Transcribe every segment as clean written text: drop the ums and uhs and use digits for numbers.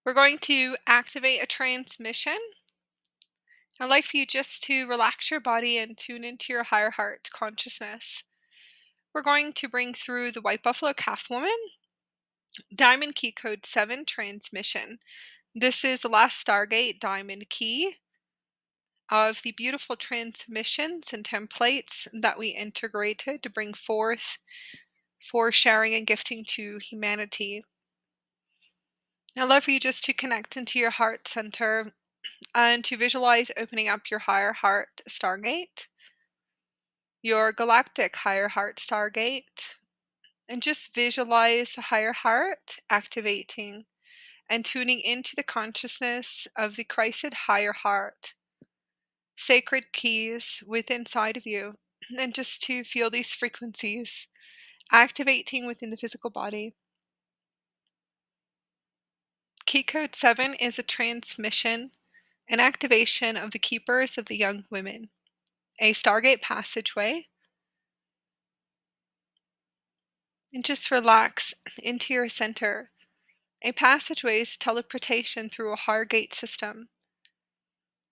We're going to activate a transmission. I'd like for you just to relax your body and tune into your higher heart consciousness. We're going to bring through the White Buffalo Calf Woman, Diamond Key Code 7 transmission. This is the last Stargate Diamond Key of the beautiful transmissions and templates that we integrated to bring forth for sharing and gifting to humanity. I'd love for you just to connect into your heart center and to visualize opening up your higher heart stargate, your galactic higher heart stargate, and just visualize the higher heart activating and tuning into the consciousness of the Christed higher heart, sacred keys within inside of you, and just to feel these frequencies activating within the physical body. Key code 7 is a transmission and activation of the keepers of the young women, a Stargate passageway, and just relax into your center. A passageway is teleportation through a higher gate system.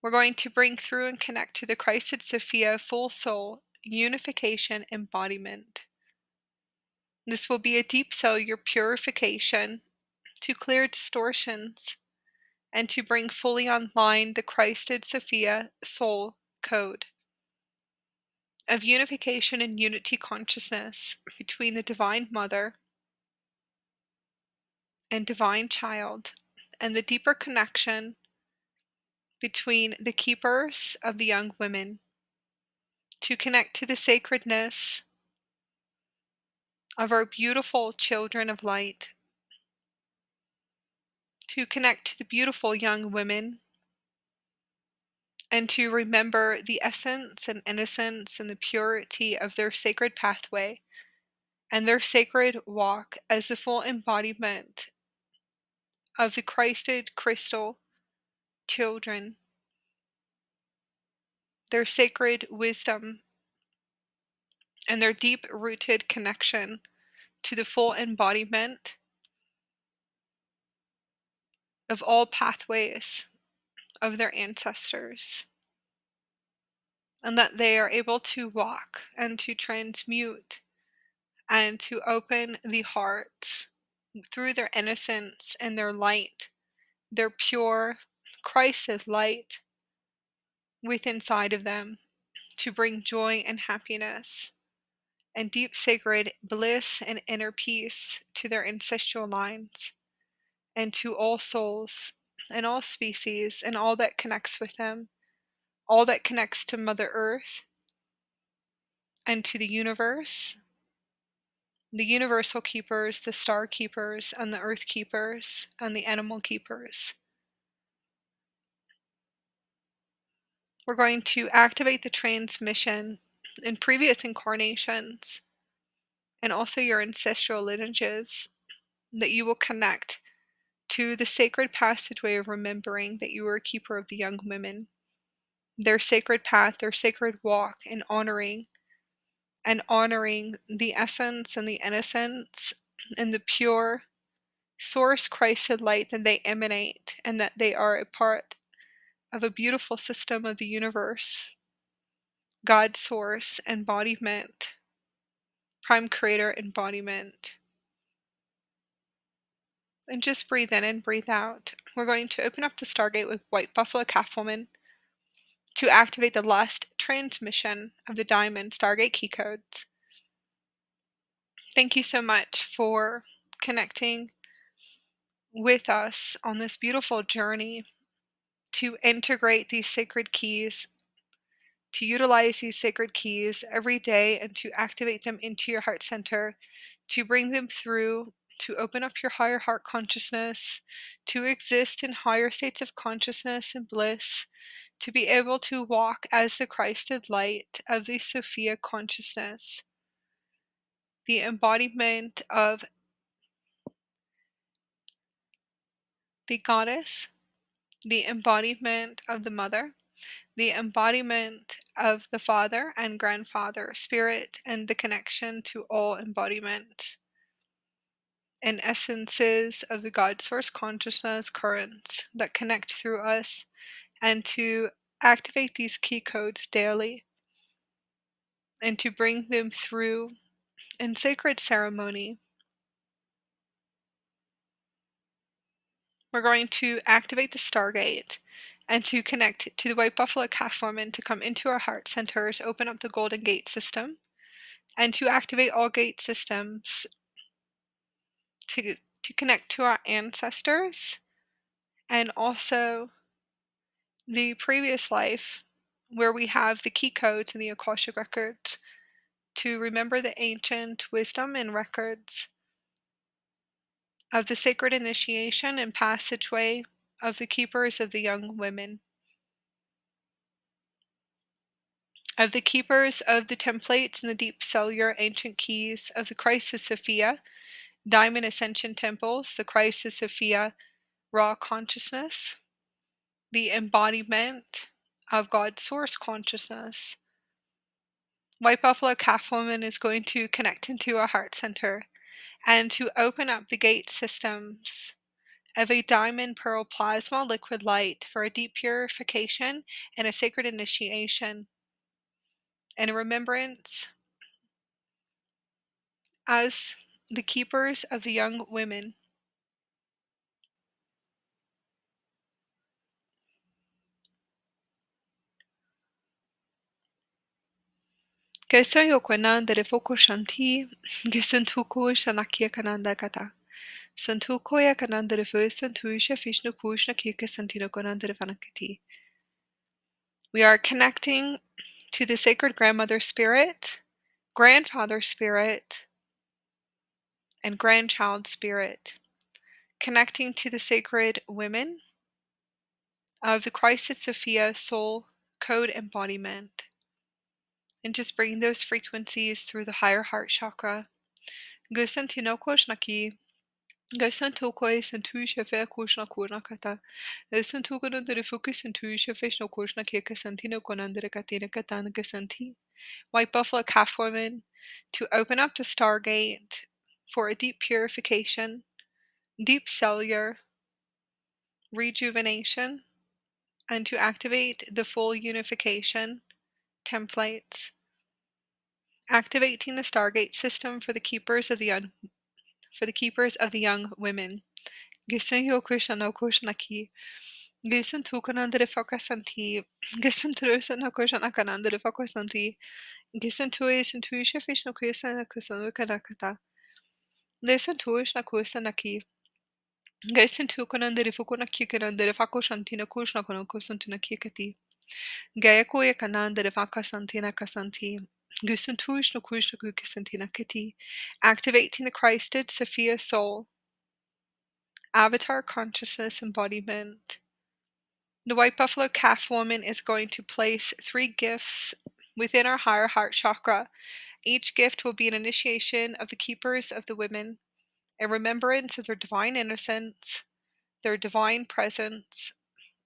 We're going to bring through and connect to the Christed Sophia full soul unification embodiment. This will be a deep cellular purification to clear distortions and to bring fully online the Christed Sophia soul code of unification and unity consciousness between the Divine Mother and Divine Child, and the deeper connection between the keepers of the young women to connect to the sacredness of our beautiful children of light, to connect to the beautiful young women, and to remember the essence and innocence and the purity of their sacred pathway and their sacred walk as the full embodiment of the Christed crystal children, their sacred wisdom, and their deep-rooted connection to the full embodiment of all pathways of their ancestors, and that they are able to walk and to transmute and to open the heart through their innocence and their light, their pure Christed light within inside of them, to bring joy and happiness and deep sacred bliss and inner peace to their ancestral lines and to all souls and all species and all that connects with them, all that connects to Mother Earth and to the universe, the universal keepers, the star keepers, and the earth keepers, and the animal keepers. We're going to activate the transmission in previous incarnations and also your ancestral lineages, that you will connect to the sacred passageway of remembering that you are a keeper of the young women, their sacred path, their sacred walk, and honoring the essence and the innocence and the pure source Christed light that they emanate, and that they are a part of a beautiful system of the universe, God source embodiment, prime creator embodiment. And just breathe in and breathe out. We're going to open up the Stargate with White Buffalo Calf Woman to activate the last transmission of the Diamond Stargate key codes. Thank you so much for connecting with us on this beautiful journey to integrate these sacred keys, to utilize these sacred keys every day and to activate them into your heart center, to bring them through, to open up your higher heart consciousness, to exist in higher states of consciousness and bliss, to be able to walk as the Christed light of the Sophia consciousness, the embodiment of the goddess, the embodiment of the mother, the embodiment of the father and grandfather spirit, and the connection to all embodiment. and essences of the God Source Consciousness currents that connect through us, and to activate these key codes daily and to bring them through in sacred ceremony. We're going to activate the Stargate and to connect to the White Buffalo Calf Woman to come into our heart centers, open up the Golden Gate system, and to activate all gate systems to connect to our ancestors and also the previous life where we have the key codes and the Akashic records to remember the ancient wisdom and records of the sacred initiation and passageway of the keepers of the young women, of the keepers of the templates and the deep cellular ancient keys of the Christ of Sophia, diamond ascension temples, the Christ of Sophia raw consciousness, the embodiment of God's source consciousness. White Buffalo Calf Woman is going to connect into our heart center and to open up the gate systems of a diamond pearl plasma liquid light for a deep purification and a sacred initiation and a remembrance as the keepers of the young women. Kesoyo kwenandere foko shanti, gesentuko shanakia kananda kata. Santuko ya kanandere fu santuisha fishnu kushna kika santino konandere vanakati. We are connecting to the sacred grandmother spirit, grandfather spirit, and grandchild spirit, connecting to the sacred women of the Christ at Sophia soul code embodiment, and just bringing those frequencies through the higher heart chakra. Gusantinokoshnaki, Gasantokoi Santusha Fair Kushna Kurnakata, Santukan under the focus Santusha Fishno Kushna Kika Santino Konandra Katina Katana Gasanti. White Buffalo Calf Woman to open up the Stargate for a deep purification, deep cellular rejuvenation, and to activate the full unification templates, activating the Stargate system for the keepers of the young women. Gisun yo Krishna no Kushnaki. Gisun tukanandre fokasanti. Gisun trusa no Kushna kanandre fokasanti. Gisun tuis and tuisha fish no kusa kusanu kanakata. Listen tuish na kusa naki. Gisun tukanandre fukunaki kanandre fakoshanti na kushna kono kusantina kikati. Gayakoya kanandre fakasantina kasanti. Gisun tuish no kushna kukisantina kiti. Activating the Christed Sophia soul. Avatar consciousness embodiment. The White Buffalo Calf Woman is going to place 3 gifts within our higher heart chakra. Each gift will be an initiation of the keepers of the women, a remembrance of their divine innocence, their divine presence,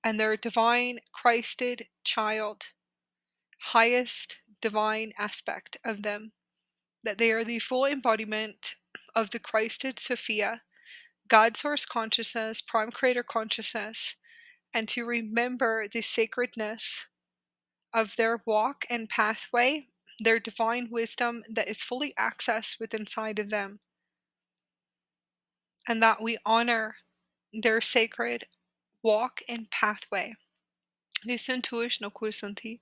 and their divine Christed child, highest divine aspect of them, that they are the full embodiment of the Christed Sophia, God Source Consciousness, Prime Creator Consciousness, and to remember the sacredness of their walk and pathway, their divine wisdom that is fully accessed within inside of them, and that we honor their sacred walk and pathway. Gusuntuish no kusanti,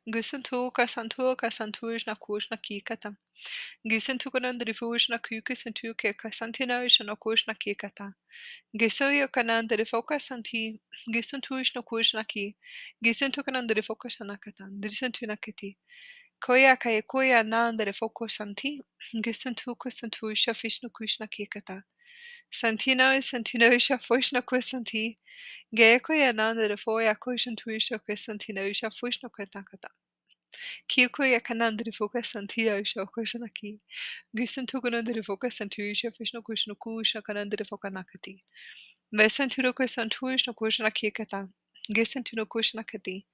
gusuntu kasantuish na kush na kikata. Gisuntu kanandrifuish na kukusantu ke kasantinoish no kush na kikata. Gisuyo kanandrifoka santi, gisuntuish no kush na ki, gisuntu kanandrifoka sanakata, drisuntu nakiti. Koya kaya koya nandrifoko santi, gisuntu kusantu shafish no kush na kikata. Santino santino shafush no kusanti. Geeko ya nanda de fo ya kushan tuisho ke santino isha fushno kwetakata. Kiyoko ya kananda de foka santio isha kushan aki. Gusan tukunanda de foka santuisha fishno kushno kusha kananda de foka nakati. Vesanturo ke santuishno kushan aki kata. Gesantuno kushan akati.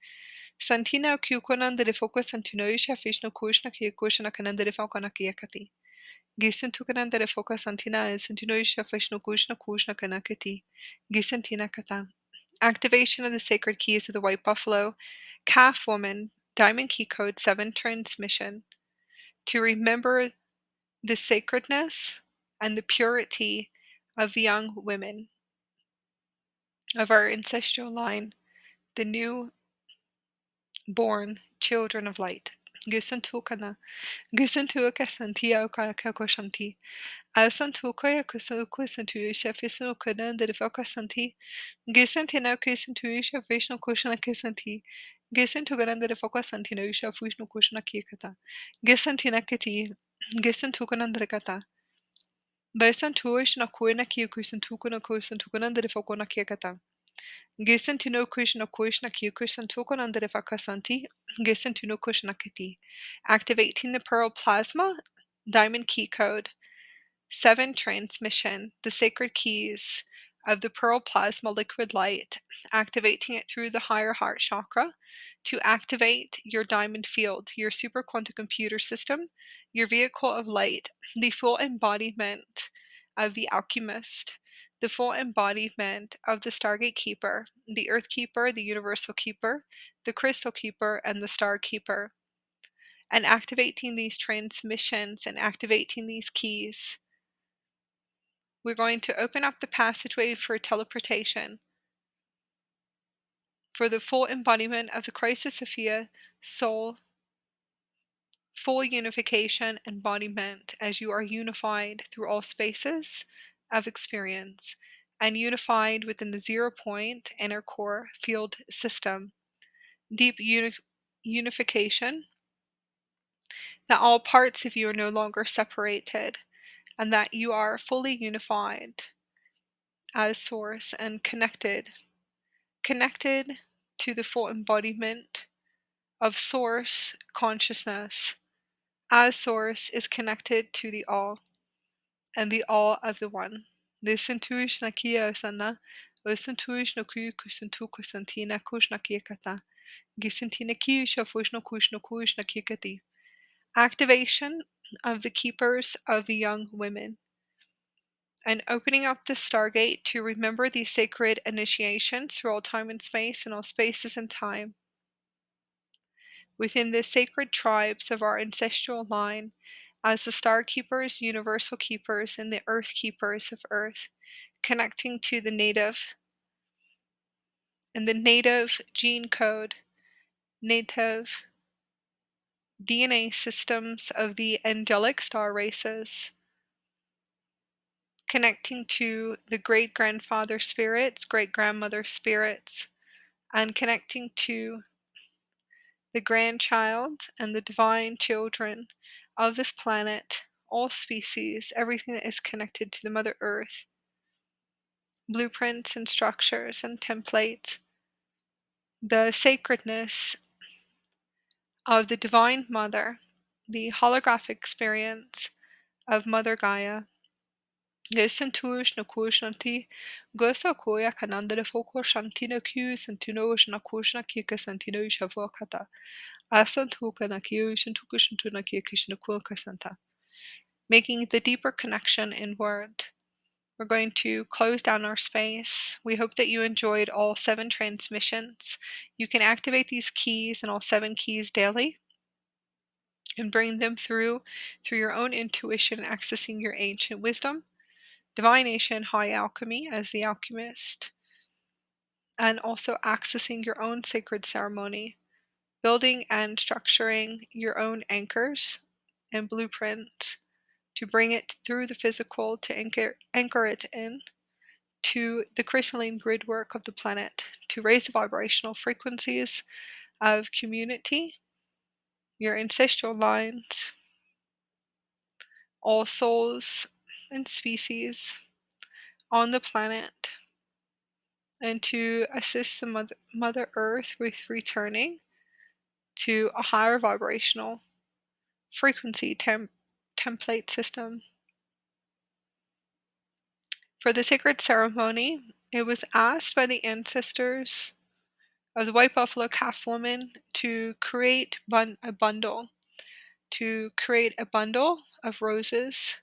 Santino kyukonanda de foka santino isha fishno kushna ki kushan kananda de foka nakati. Gisentukanan de foka santina is Santunoisha Fishno Kushna Kushna Kanakati. Gisentina Kata. Activation of the sacred keys of the White Buffalo, Calf Woman, Diamond Key Code 7 transmission. To remember the sacredness and the purity of the young women of our ancestral line, the new born children of light. Gisentukana. Gisentuka Santia Kako Shanti. Asantukoya Kusantuisha Fisnukadan de Foka Santi. Gisentina Kisantuisha Vishnu Kushana Kisanti. Gisentugaran de Foka Santinoisha Vishnu Kushana Kikata. Gisentina Kiti. Gisentukanan Drekata. Besantuish na Kuina Kikusantukuna Kusantukanan de Fokona Kikata. Gisentino Kushna Kushna Kikusantukanan de Foka Santi. Gisentino Kushna Kiti. Activating the Pearl Plasma. Diamond Key Code 7 transmission, the sacred keys of the pearl plasma liquid light, activating it through the higher heart chakra to activate your diamond field, your super quantum computer system, your vehicle of light, the full embodiment of the alchemist, the full embodiment of the Stargate Keeper, the Earth Keeper, the Universal Keeper, the Crystal Keeper, and the Star Keeper. And activating these transmissions and activating these keys, we're going to open up the passageway for teleportation, for the full embodiment of the Christ of Sophia soul, full unification embodiment as you are unified through all spaces of experience and unified within the 0 point inner core field system. Deep unification, that all parts of you are no longer separated and that you are fully unified as source and connected to the full embodiment of source consciousness, as source is connected to the all and the all of the one. This intuition nakia sana, osantuish no ku kusantu kusantina kush nakiakata, gisantina ki shafush no kush nakikati. Activation of the keepers of the young women, and opening up the Stargate to remember these sacred initiations through all time and space and all spaces and time. Within the sacred tribes of our ancestral line, as the Star Keepers, Universal Keepers, and the Earth Keepers of Earth, connecting to the native and the native gene code, native DNA systems of the angelic star races, connecting to the great grandfather spirits, great grandmother spirits, and connecting to the grandchild and the divine children of this planet, all species, everything that is connected to the Mother Earth, blueprints and structures and templates, the sacredness of the Divine Mother, the holographic experience of Mother Gaia. Gesentush na kushanti, gosa koya kanandere foko shantina kus and tunosh na kushna kika santino shavokata. Asantuka na kiushantuka shantuna kikishna kulka santa. Making the deeper connection inward. We're going to close down our space. We hope that you enjoyed all 7 transmissions. You can activate these keys and all 7 keys daily and bring them through your own intuition, accessing your ancient wisdom, divination, high alchemy as the alchemist, and also accessing your own sacred ceremony, building and structuring your own anchors and blueprints to bring it through the physical to anchor it in to the crystalline grid work of the planet, to raise the vibrational frequencies of community, your ancestral lines, all souls and species on the planet, and to assist the Mother Earth with returning to a higher vibrational frequency template system. For the sacred ceremony, it was asked by the ancestors of the White Buffalo Calf Woman to create a bundle of roses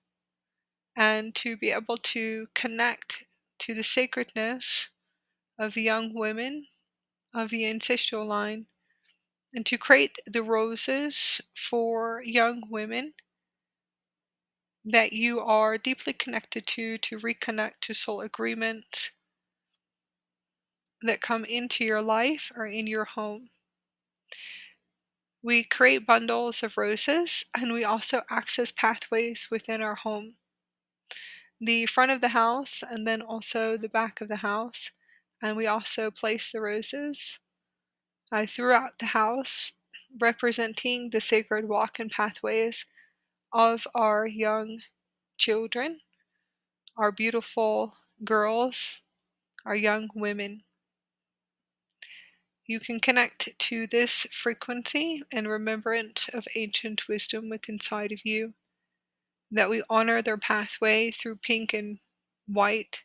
and to be able to connect to the sacredness of the young women of the ancestral line and to create the roses for young women that you are deeply connected to reconnect to soul agreements that come into your life or in your home. We create bundles of roses and we also access pathways within our home. The front of the house and then also the back of the house. And we also place the roses throughout the house, representing the sacred walk and pathways of our young children, our beautiful girls, our young women. You can connect to this frequency and remembrance of ancient wisdom within inside of you, that we honor their pathway through pink and white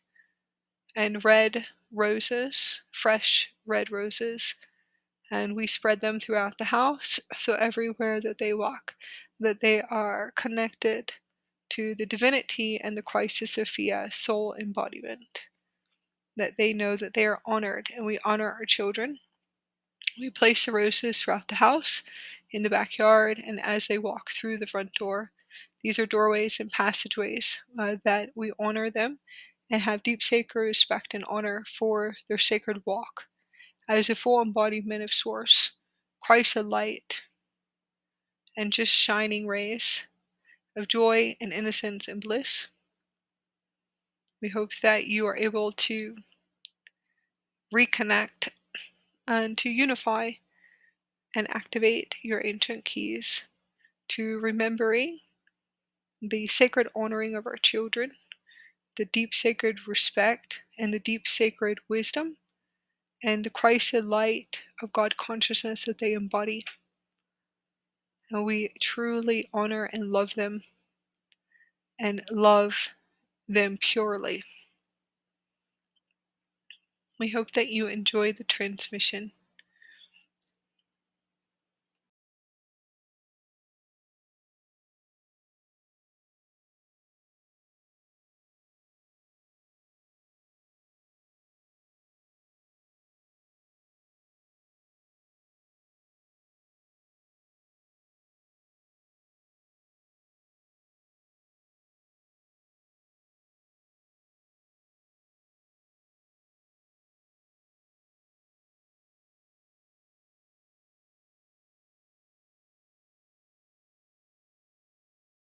and red roses, fresh red roses, and we spread them throughout the house, so everywhere that they walk, that they are connected to the divinity and the Christ of Sophia soul embodiment, that they know that they are honored, and we honor our children. We place the roses throughout the house, in the backyard, and as they walk through the front door. These are doorways and passageways that we honor them and have deep sacred respect and honor for their sacred walk as a full embodiment of Source, Christ of light, and just shining rays of joy and innocence and bliss. We hope that you are able to reconnect and to unify and activate your ancient keys to remembering the sacred honoring of our children, the deep sacred respect and the deep sacred wisdom, and the Christed light of God consciousness that they embody. And we truly honor and love them and love them purely. We hope that you enjoy the transmission.